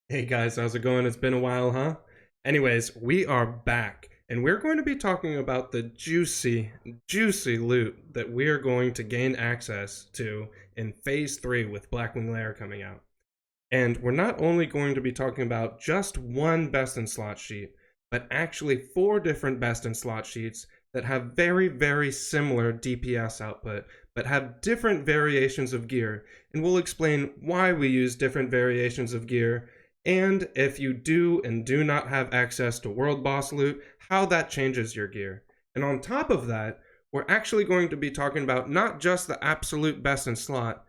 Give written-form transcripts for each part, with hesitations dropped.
Hey guys, how's it going? It's been a while, huh? Anyways, we are back, and we're going to be talking about the juicy loot that we are going to gain access to in Phase 3 with Blackwing Lair coming out. And we're not only going to be talking about just one best in slot sheet, but actually four different best in slot sheets that have very similar DPS output, but have different variations of gear. And we'll explain why we use different variations of gear, and if you do and do not have access to world boss loot, how that changes your gear. And on top of that, we're actually going to be talking about not just the absolute best in slot,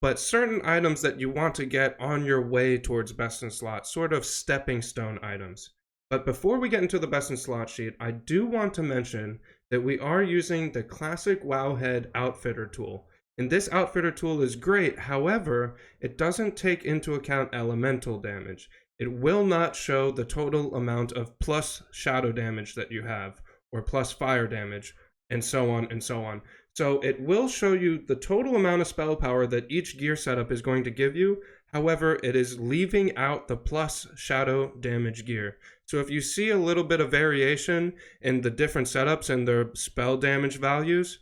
but certain items that you want to get on your way towards best in slot, sort of stepping stone items. But before we get into the best in slot sheet, I do want to mention that we are using the classic Wowhead outfitter tool. And this outfitter tool is great, however, it doesn't take into account elemental damage. It will not show the total amount of plus shadow damage that you have, or plus fire damage, and so on and so on. So it will show you the total amount of spell power that each gear setup is going to give you. However, it is leaving out the plus shadow damage gear. So if you see a little bit of variation in the different setups and their spell damage values,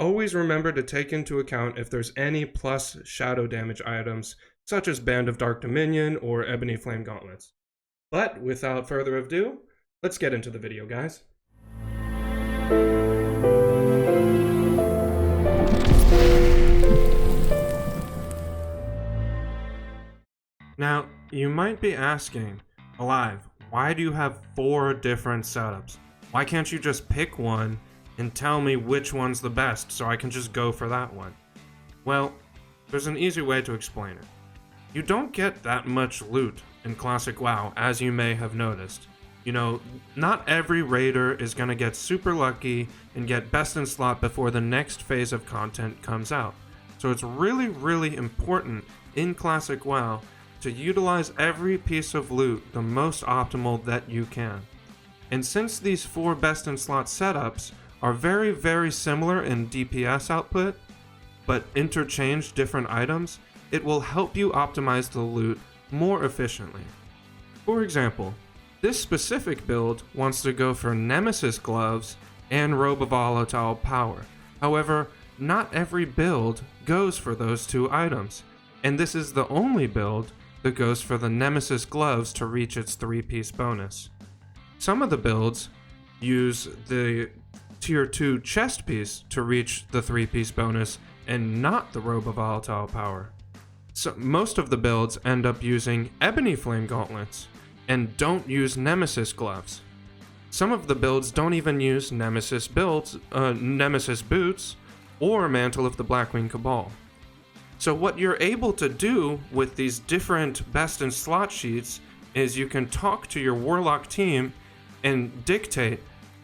always remember to take into account if there's any plus shadow damage items, such as Band of Dark Dominion or Ebony Flame Gauntlets. But without further ado, let's get into the video, guys. Now, you might be asking, Alive, why do you have four different setups? Why can't you just pick one and tell me which one's the best so I can just go for that one? Well, there's an easy way to explain it. You don't get that much loot in Classic WoW, as you may have noticed. You know, not every raider is gonna get super lucky and get best in slot before the next phase of content comes out. So it's really important in Classic WoW to utilize every piece of loot the most optimal that you can. And since these four best in slot setups are very similar in DPS output, but interchange different items, it will help you optimize the loot more efficiently. For example, this specific build wants to go for Nemesis Gloves and Robe of Volatile Power. However, not every build goes for those two items, and this is the only build that goes for the Nemesis Gloves to reach its 3-piece bonus. Some of the builds use the Tier 2 chest piece to reach the 3-piece bonus and not the Robe of Volatile Power. So most of the builds end up using Ebony Flame Gauntlets and don't use Nemesis Gloves. Some of the builds don't even use Nemesis Boots or Mantle of the Blackwing Cabal. So what you're able to do with these different best in slot sheets is you can talk to your Warlock team and dictate,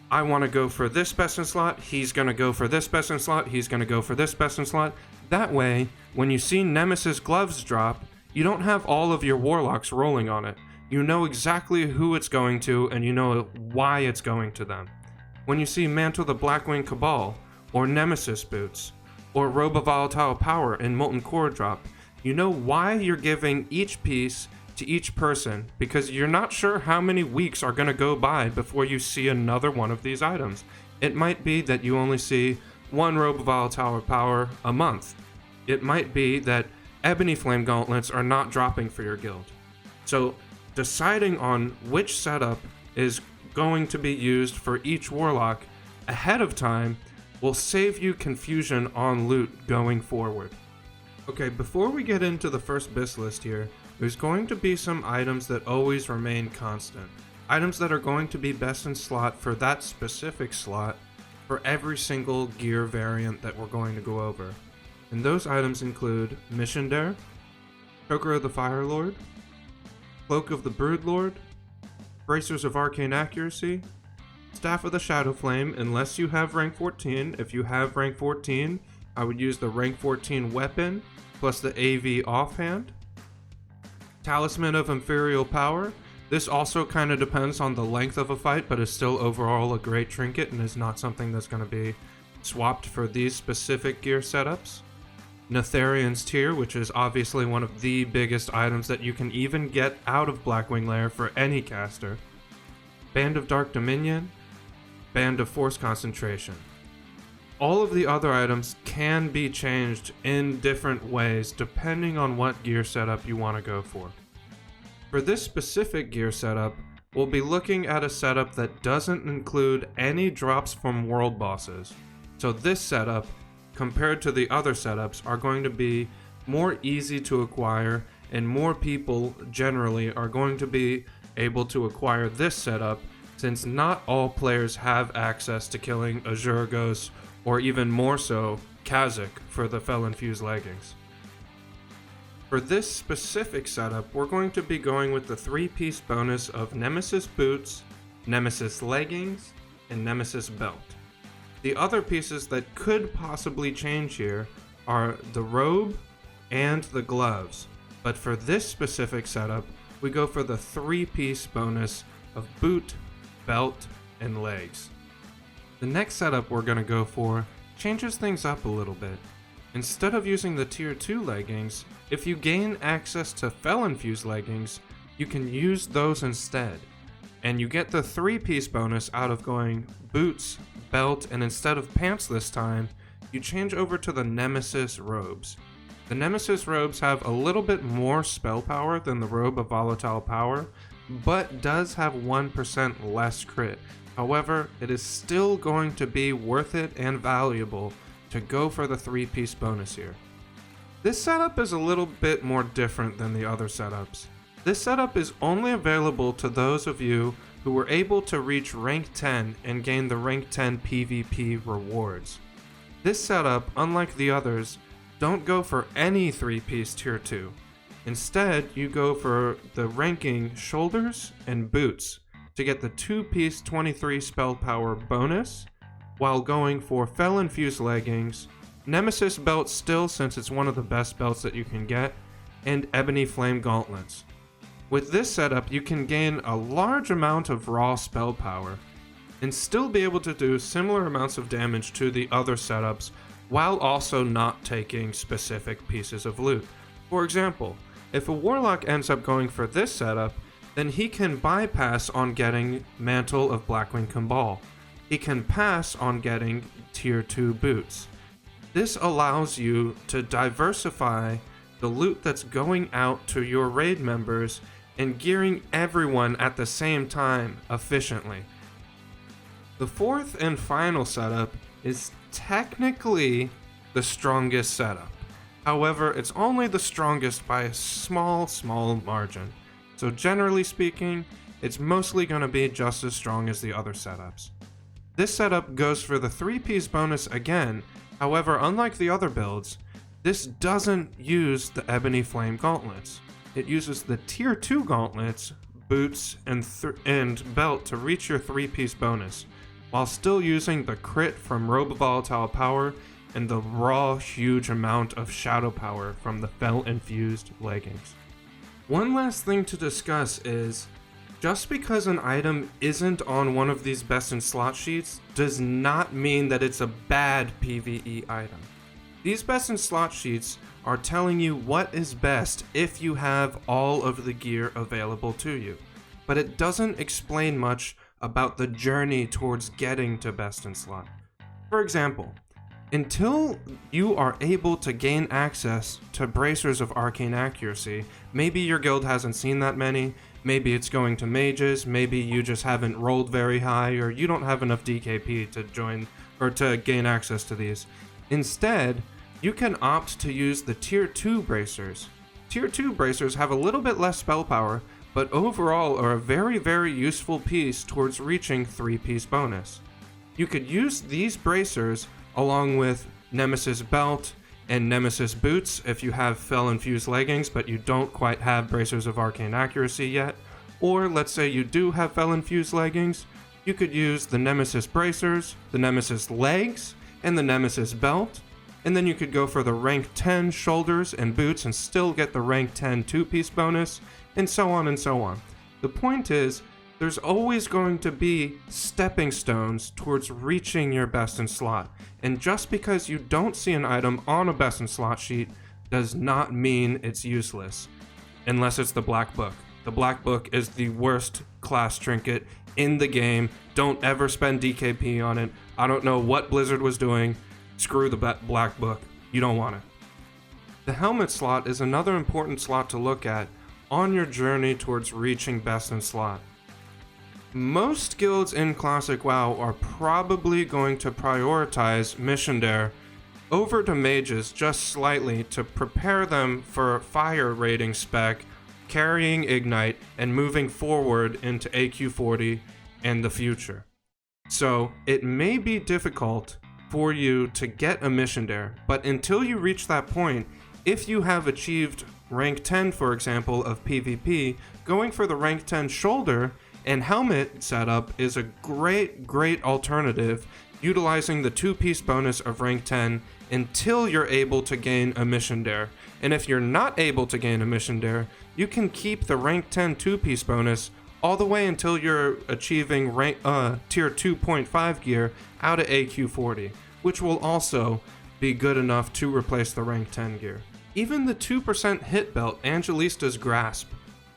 I want to go for this best in slot, he's going to go for this best in slot, he's going to go for this best in slot. That way, when you see Nemesis Gloves drop, you don't have all of your Warlocks rolling on it. You know exactly who it's going to, and you know why it's going to them. When you see Mantle the Blackwing Cabal, or Nemesis Boots, or Robe of Volatile Power in Molten Core drop, you know why you're giving each piece to each person, because you're not sure how many weeks are going to go by before you see another one of these items. It might be that you only see one Robe of Volatile Power a month. It might be that Ebony Flame Gauntlets are not dropping for your guild. So deciding on which setup is going to be used for each Warlock ahead of time will save you confusion on loot going forward. Okay, before we get into the first BIS list here, there's going to be some items that always remain constant. Items that are going to be best in slot for that specific slot for every single gear variant that we're going to go over. And those items include Mission Dare, Choker of the Fire Lord, Cloak of the Brood Lord, Bracers of Arcane Accuracy, Staff of the Shadow Flame, unless you have rank 14. If you have rank 14, I would use the rank 14 weapon plus the AV offhand. Talisman of Imperial Power. This also kind of depends on the length of a fight, but is still overall a great trinket and is not something that's going to be swapped for these specific gear setups. Netherion's Tear, which is obviously one of the biggest items that you can even get out of Blackwing Lair for any caster. Band of Dark Dominion, Band of Force Concentration. All of the other items can be changed in different ways depending on what gear setup you want to go for. For this specific gear setup, we'll be looking at a setup that doesn't include any drops from world bosses. So this setup, compared to the other setups, are going to be more easy to acquire, and more people generally are going to be able to acquire this setup, since not all players have access to killing Azure Ghost, or even more so, Kazakh for the Felon Fuse leggings. For this specific setup, we're going to be going with the 3-piece bonus of Nemesis Boots, Nemesis Leggings, and Nemesis Belt. The other pieces that could possibly change here are the robe and the gloves, but for this specific setup, we go for the 3-piece bonus of boot, belt, and legs. The next setup we're going to go for changes things up a little bit. Instead of using the tier 2 leggings, if you gain access to Felon Fuse leggings, you can use those instead. And you get the 3-piece bonus out of going boots, belt, and instead of pants this time, you change over to the Nemesis robes. The Nemesis robes have a little bit more spell power than the Robe of Volatile Power, but does have 1% less crit. However, it is still going to be worth it and valuable to go for the 3-piece bonus here. This setup is a little bit more different than the other setups. This setup is only available to those of you who were able to reach rank 10 and gain the rank 10 PvP rewards. This setup, unlike the others, don't go for any 3-piece tier 2. Instead, you go for the ranking shoulders and boots to get the 2-piece 23 spell power bonus, while going for Felon Fuse leggings, Nemesis belt still since it's one of the best belts that you can get, and Ebony Flame gauntlets. With this setup, you can gain a large amount of raw spell power, and still be able to do similar amounts of damage to the other setups, while also not taking specific pieces of loot. For example, if a Warlock ends up going for this setup, then he can bypass on getting Mantle of Blackwing Cabal. He can pass on getting tier 2 boots. This allows you to diversify the loot that's going out to your raid members and gearing everyone at the same time efficiently. The fourth and final setup is technically the strongest setup. However, it's only the strongest by a small margin. So generally speaking, it's mostly going to be just as strong as the other setups. This setup goes for the 3-piece bonus again. However, unlike the other builds, this doesn't use the Ebony Flame gauntlets. It uses the tier 2 gauntlets, boots, and belt to reach your 3-piece bonus, while still using the crit from Robe of Volatile Power and the raw huge amount of shadow power from the Fel infused leggings. One last thing to discuss is, just because an item isn't on one of these best in slot sheets does not mean that it's a bad PvE item. These best in slot sheets are telling you what is best if you have all of the gear available to you, but it doesn't explain much about the journey towards getting to best in slot. For example, until you are able to gain access to Bracers of Arcane Accuracy, maybe your guild hasn't seen that many, maybe it's going to mages, maybe you just haven't rolled very high, or you don't have enough DKP to join or to gain access to these. Instead, you can opt to use the tier 2 bracers. Tier 2 bracers have a little bit less spell power, but overall are a very useful piece towards reaching 3-piece bonus. You could use these bracers along with Nemesis belt and Nemesis boots if you have Felon Fuse leggings but you don't quite have Bracers of Arcane Accuracy yet, or let's say you do have Felon Fuse leggings, you could use the Nemesis bracers, the Nemesis legs, and the Nemesis belt, and then you could go for the rank 10 shoulders and boots and still get the rank 10 2-piece bonus, and so on and so on. The point is, There's always going to be stepping stones towards reaching your best in slot. And just because you don't see an item on a best in slot sheet does not mean it's useless. Unless it's the Black Book. The Black Book is the worst class trinket in the game. Don't ever spend DKP on it. I don't know what Blizzard was doing. Screw the Black Book. You don't want it. The helmet slot is another important slot to look at on your journey towards reaching best in slot. Most guilds in Classic WoW are probably going to prioritize Mission Dare over to mages just slightly to prepare them for fire rating spec, carrying Ignite, and moving forward into AQ40 and the future. So it may be difficult for you to get a Mission Dare, but until you reach that point, if you have achieved rank 10, for example, of PvP, going for the rank 10 shoulder and helmet setup is a great alternative, utilizing the 2-piece bonus of rank 10 until you're able to gain a Mission Dare. And if you're not able to gain a Mission Dare, you can keep the rank 10 2-piece bonus all the way until you're achieving tier 2.5 gear out of AQ40, which will also be good enough to replace the rank 10 gear. Even the 2% hit belt, Angelista's Grasp,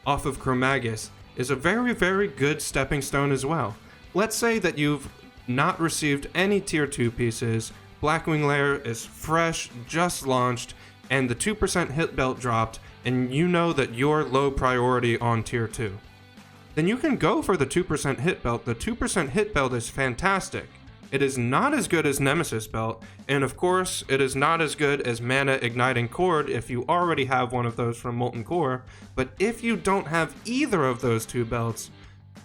off of Chromagus, is a very good stepping stone as well. Let's say that you've not received any tier 2 pieces, Blackwing Lair is fresh, just launched, and the 2% hit belt dropped, and you know that you're low priority on tier 2. Then you can go for the 2% hit belt. The 2% hit belt is fantastic. It is not as good as Nemesis Belt, and of course, it is not as good as Mana Igniting Cord if you already have one of those from Molten Core, but if you don't have either of those two belts,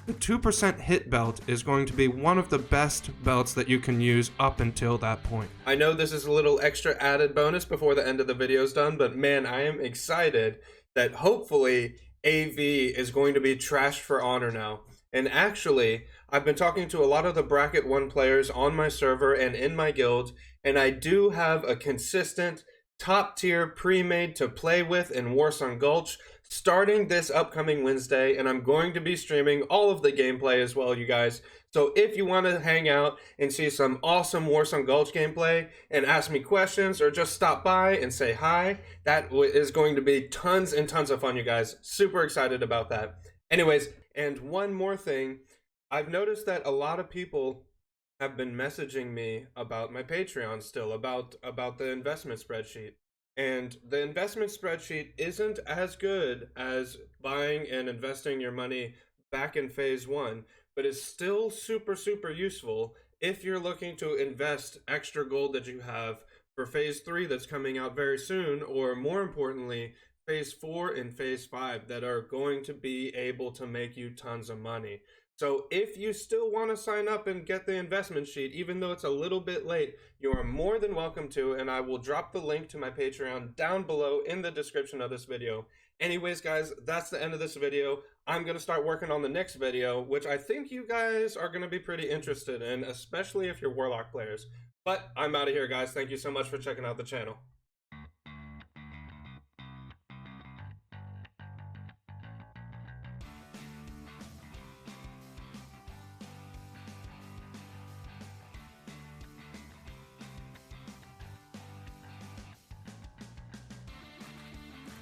the 2% hit belt is going to be one of the best belts that you can use up until that point. I know this is a little extra added bonus before the end of the video is done, but man, I am excited that hopefully AV is going to be trashed for honor now. And actually, I've been talking to a lot of the Bracket 1 players on my server and in my guild, and I do have a consistent top tier pre-made to play with in Warsong Gulch starting this upcoming Wednesday, and I'm going to be streaming all of the gameplay as well, you guys. So if you want to hang out and see some awesome Warsong Gulch gameplay and ask me questions or just stop by and say hi, that is going to be tons and tons of fun, you guys. Super excited about that. Anyways, and one more thing, I've noticed that a lot of people have been messaging me about my Patreon still, about the investment spreadsheet. And the investment spreadsheet isn't as good as buying and investing your money back in phase 1, but it's still super useful if you're looking to invest extra gold that you have for phase 3 that's coming out very soon, or more importantly, phase 4 and phase 5 that are going to be able to make you tons of money. So if you still want to sign up and get the investment sheet, even though it's a little bit late, you are more than welcome to, and I will drop the link to my Patreon down below in the description of this video. Anyways, guys, that's the end of this video. I'm going to start working on the next video, which I think you guys are going to be pretty interested in, especially if you're Warlock players. But I'm out of here, guys. Thank you so much for checking out the channel.